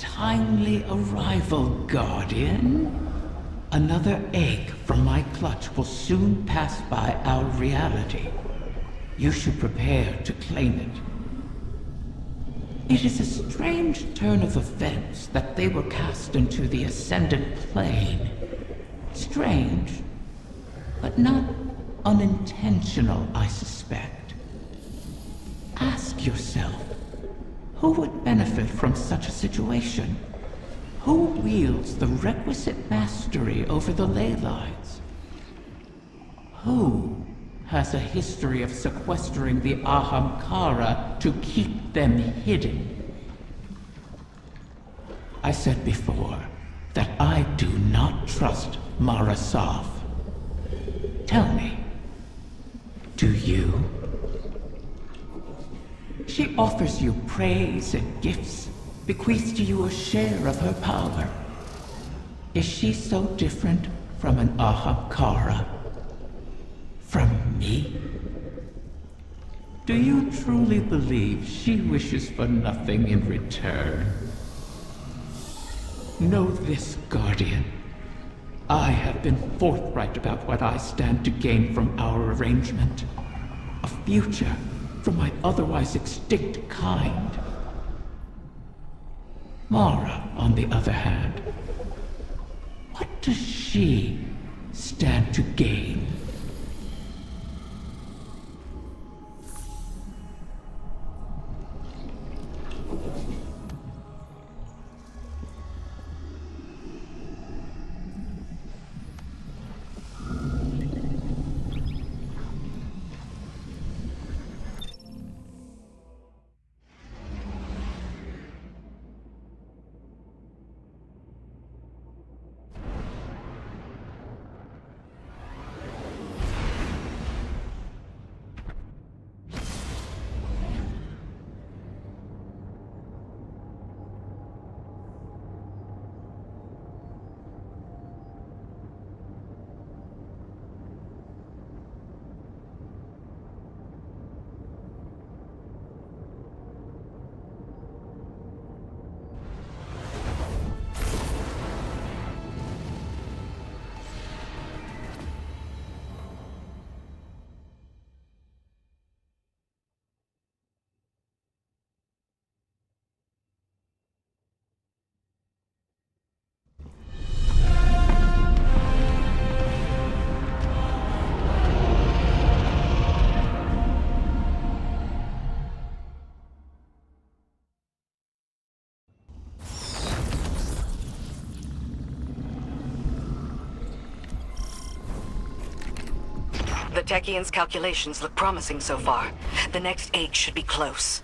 timely arrival, Guardian. Another egg from my clutch will soon pass by our reality. You should prepare to claim it. It is a strange turn of events that they were cast into the Ascendant Plane. Strange, but not unintentional, I suspect. Ask yourself, who would benefit from such a situation? Who wields the requisite mastery over the ley lines? Who has a history of sequestering the Ahamkara to keep them hidden? I said before that I do not trust Mara Sov. Tell me, do you? She offers you praise and gifts, bequeaths to you a share of her power. Is she so different from an Ahamkara? From me? Do you truly believe she wishes for nothing in return? Know this, Guardian. I have been forthright about what I stand to gain from our arrangement. A future for my otherwise extinct kind. Mara, on the other hand, what does she stand to gain? The Techian's calculations look promising so far. The next egg should be close.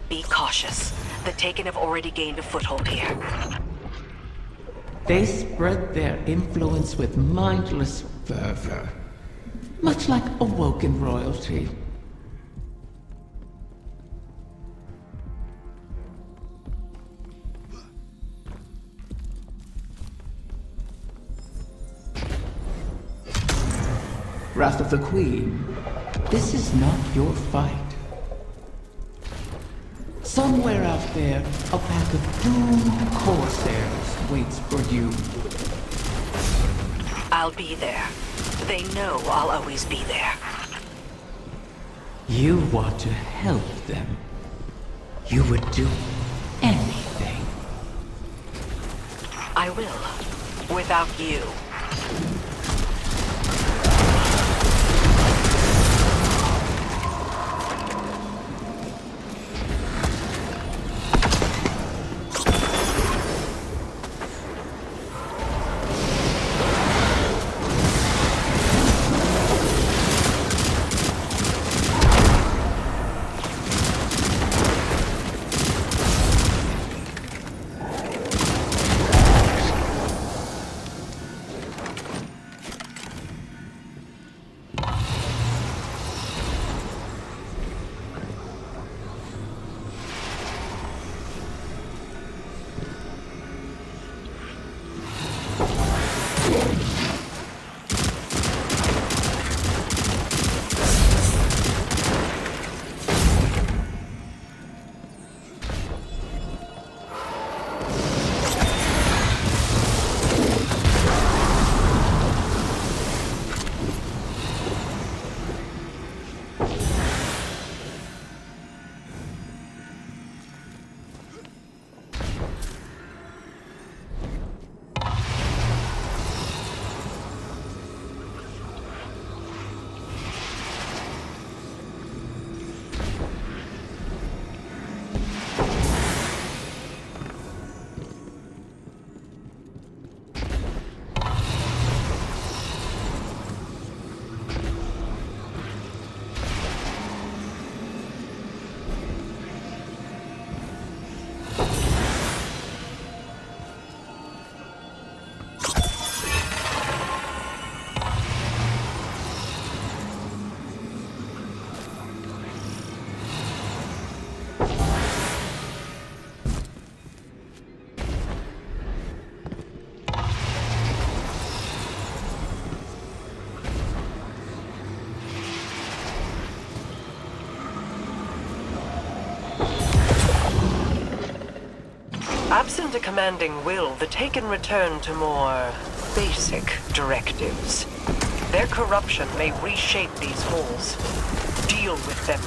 Be cautious. The Taken have already gained a foothold here. They spread their influence with mindless fervor, much like awoken royalty. Wrath of the Queen, this is not your fight. Somewhere out there, a pack of doomed corsairs waits for you. I'll be there. They know I'll always be there. You want to help them. You would do anything. I will. Without you. a commanding will, the Taken return to more basic directives. Their corruption may reshape these halls. Deal with them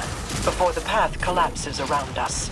before the path collapses around us.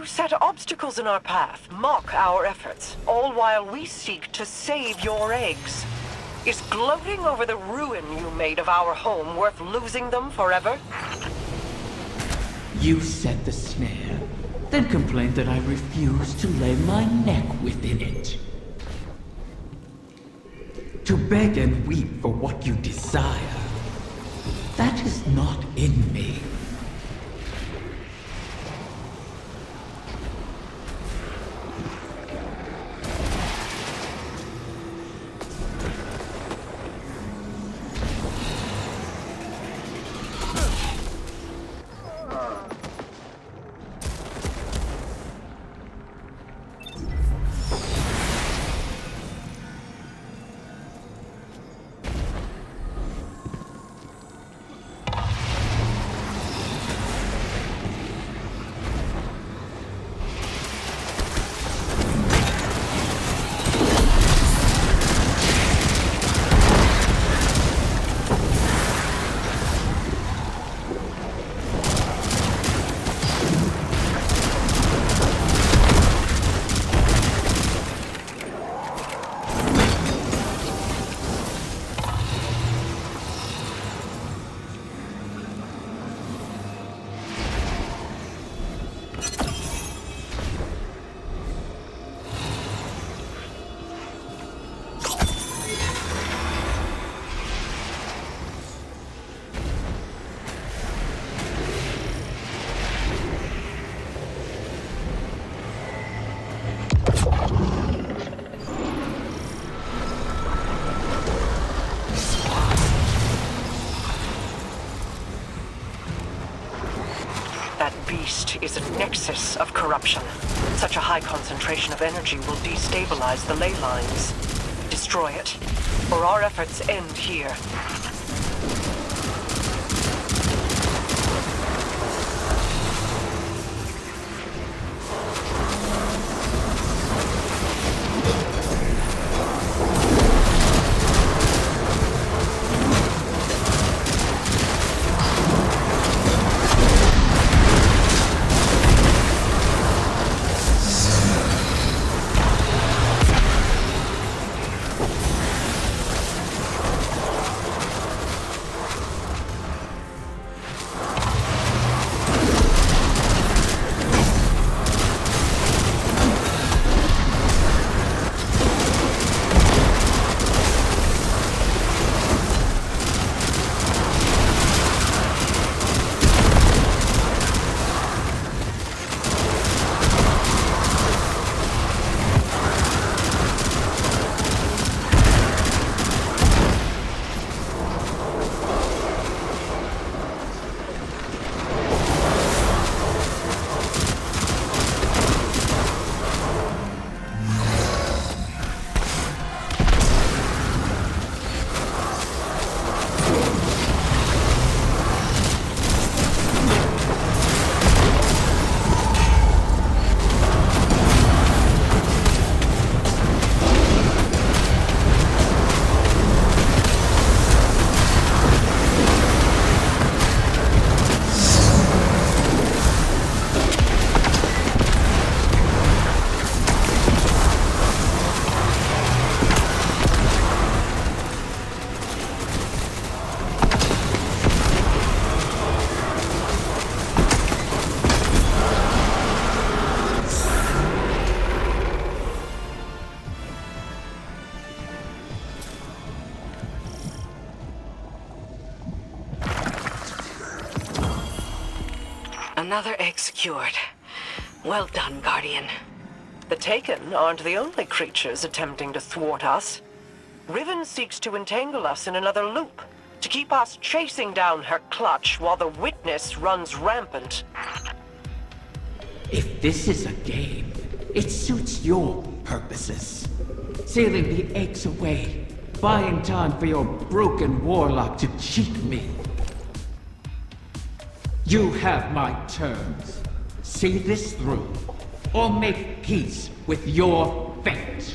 Set obstacles in our path, mock our efforts, all while we seek to save your eggs. Is gloating over the ruin you made of our home worth losing them forever? You set the snare, then complained that I refused to lay my neck within it. To beg and weep for what you desire, that is not in me. Is a nexus of corruption. Such a high concentration of energy will destabilize the ley lines. Destroy it, or our efforts end here. Another egg secured. Well done, Guardian. The Taken aren't the only creatures attempting to thwart us. Riven seeks to entangle us in another loop, to keep us chasing down her clutch while the Witness runs rampant. If this is a game, it suits your purposes. Sealing the eggs away, buying time for your broken warlock to cheat me. You have my terms. See this through, or make peace with your fate.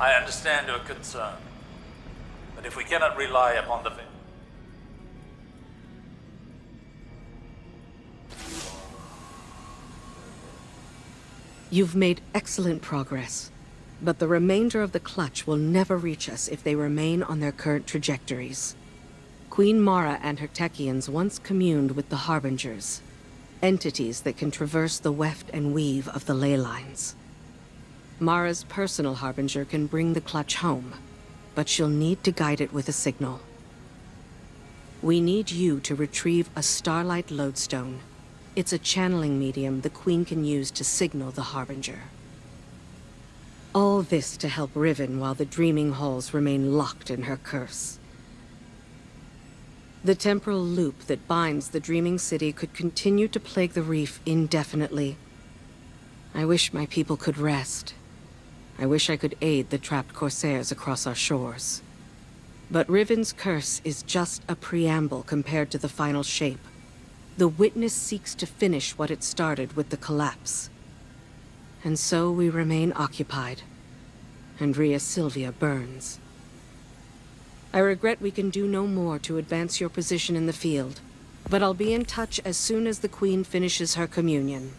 I understand your concern, but if we cannot rely upon the... You've made excellent progress, but the remainder of the clutch will never reach us if they remain on their current trajectories. Queen Mara and her Techians once communed with the Harbingers, entities that can traverse the weft and weave of the ley lines. Mara's personal Harbinger can bring the clutch home, but she'll need to guide it with a signal. We need you to retrieve a Starlight Lodestone. It's a channeling medium the Queen can use to signal the Harbinger. All this to help Riven while the Dreaming Halls remain locked in her curse. The temporal loop that binds the Dreaming City could continue to plague the reef indefinitely. I wish my people could rest. I wish I could aid the trapped Corsairs across our shores. But Riven's curse is just a preamble compared to the final shape. The Witness seeks to finish what it started with the collapse. And so we remain occupied. And Rhea Sylvia burns. I regret we can do no more to advance your position in the field, but I'll be in touch as soon as the Queen finishes her communion.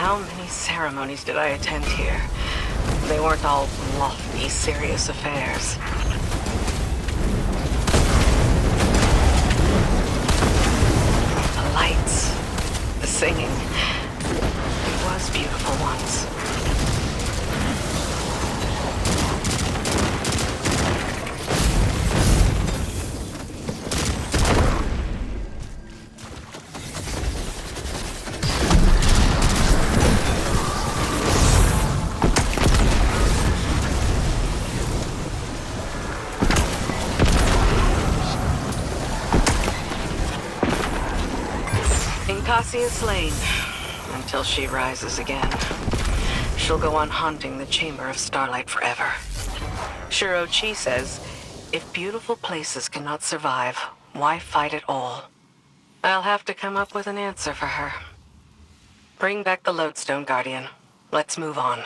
How many ceremonies did I attend here? They weren't all lofty, serious affairs. The lights, the singing. It was beautiful once. Cassie is slain, until she rises again. She'll go on haunting the Chamber of Starlight forever. Shiro-chi says, if beautiful places cannot survive, why fight at all? I'll have to come up with an answer for her. Bring back the Lodestone Guardian. Let's move on.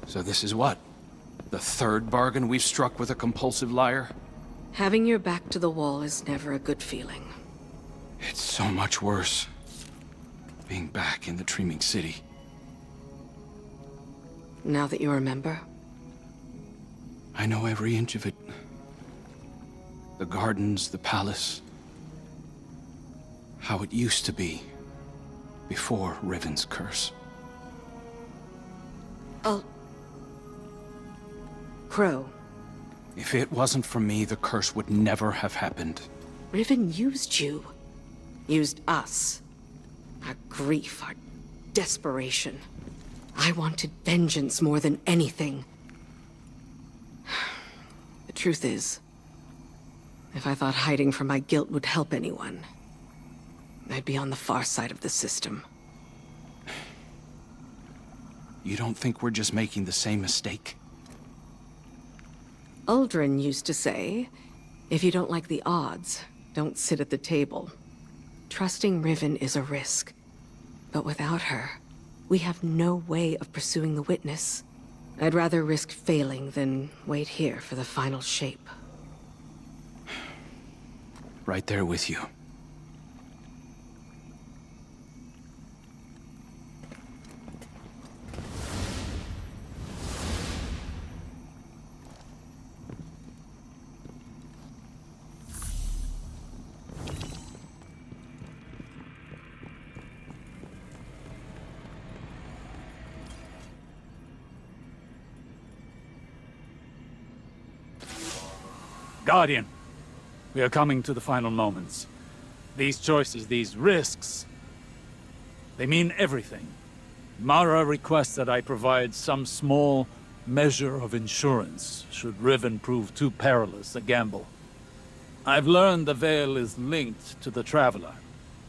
So this is what? The third bargain we've struck with a compulsive liar? Having your back to the wall is never a good feeling. It's so much worse. Being back in the Dreaming City. Now that you remember? I know every inch of it. The gardens, the palace. How it used to be. Before Riven's curse. Oh. Crow. If it wasn't for me, the curse would never have happened. Riven used you. Used us. Our grief, our desperation. I wanted vengeance more than anything. The truth is, if I thought hiding from my guilt would help anyone, I'd be on the far side of the system. You don't think we're just making the same mistake? Uldren used to say, if you don't like the odds, don't sit at the table. Trusting Riven is a risk. But without her, we have no way of pursuing the witness. I'd rather risk failing than wait here for the final shape. Right there with you. Guardian, we are coming to the final moments. These choices, these risks, they mean everything. Mara requests that I provide some small measure of insurance should Riven prove too perilous a gamble. I've learned the Veil is linked to the Traveler,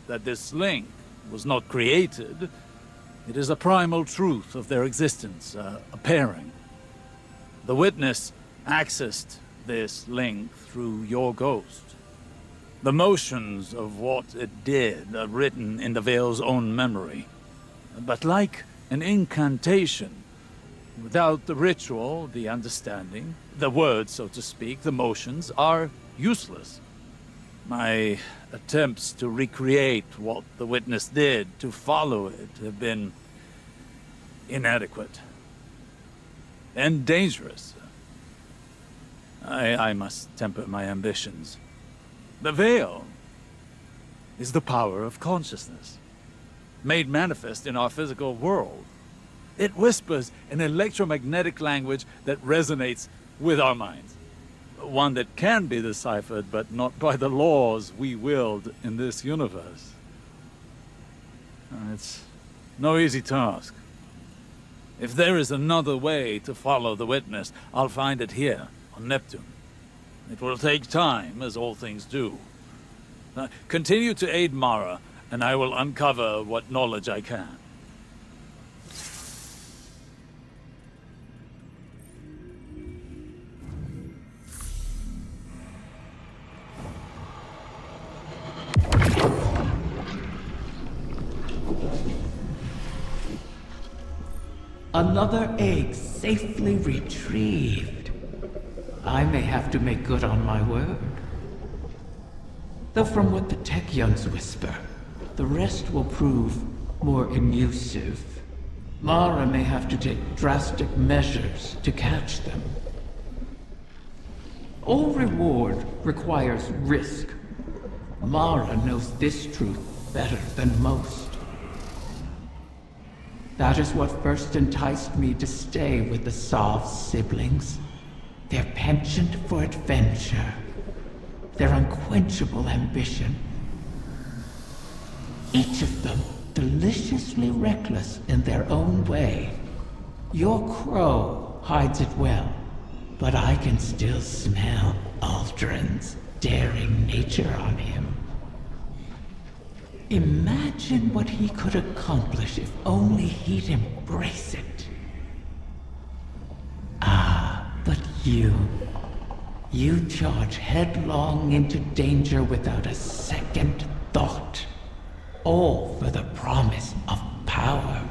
that this link was not created. It is a primal truth of their existence, a pairing. The Witness accessed this link through your ghost. The motions of what it did are written in the Veil's own memory. But like an incantation, without the ritual, the understanding, the words, so to speak, the motions, are useless. My attempts to recreate what the Witness did, to follow it, have been inadequate. And dangerous. I must temper my ambitions. The Veil is the power of consciousness, made manifest in our physical world. It whispers an electromagnetic language that resonates with our minds. One that can be deciphered, but not by the laws we willed in this universe. It's No easy task. If there is another way to follow the witness, I'll find it here, on Neptune. It will take time, as all things do. Continue to aid Mara, and I will uncover what knowledge I can. Another egg safely retrieved. I may have to make good on my word. Though from what the Techeuns whisper, the rest will prove more elusive. Mara may have to take drastic measures to catch them. All reward requires risk. Mara knows this truth better than most. That is what first enticed me to stay with the Sov siblings. Their penchant for adventure. Their unquenchable ambition. Each of them deliciously reckless in their own way. Your crow hides it well, but I can still smell Aldrin's daring nature on him. Imagine what he could accomplish if only he'd embrace it. Ah, but you charge headlong into danger without a second thought. All for the promise of power.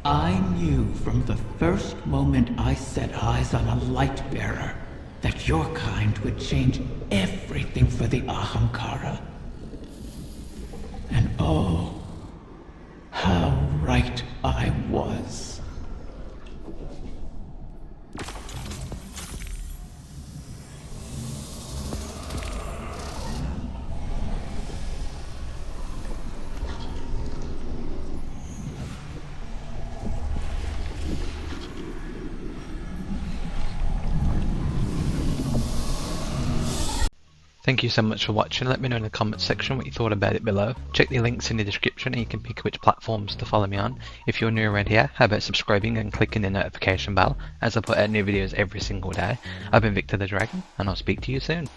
I knew from the first moment I set eyes on a Lightbearer that your kind would change everything for the Ahamkara. And oh, how right I was. Thank you so much for watching. Let me know in the comments section what you thought about it below. Check the links in the description and you can pick which platforms to follow me on. If you're new around here, how about subscribing and clicking the notification bell as I put out new videos every single day. I've been VictorVeloDragon and I'll speak to you soon.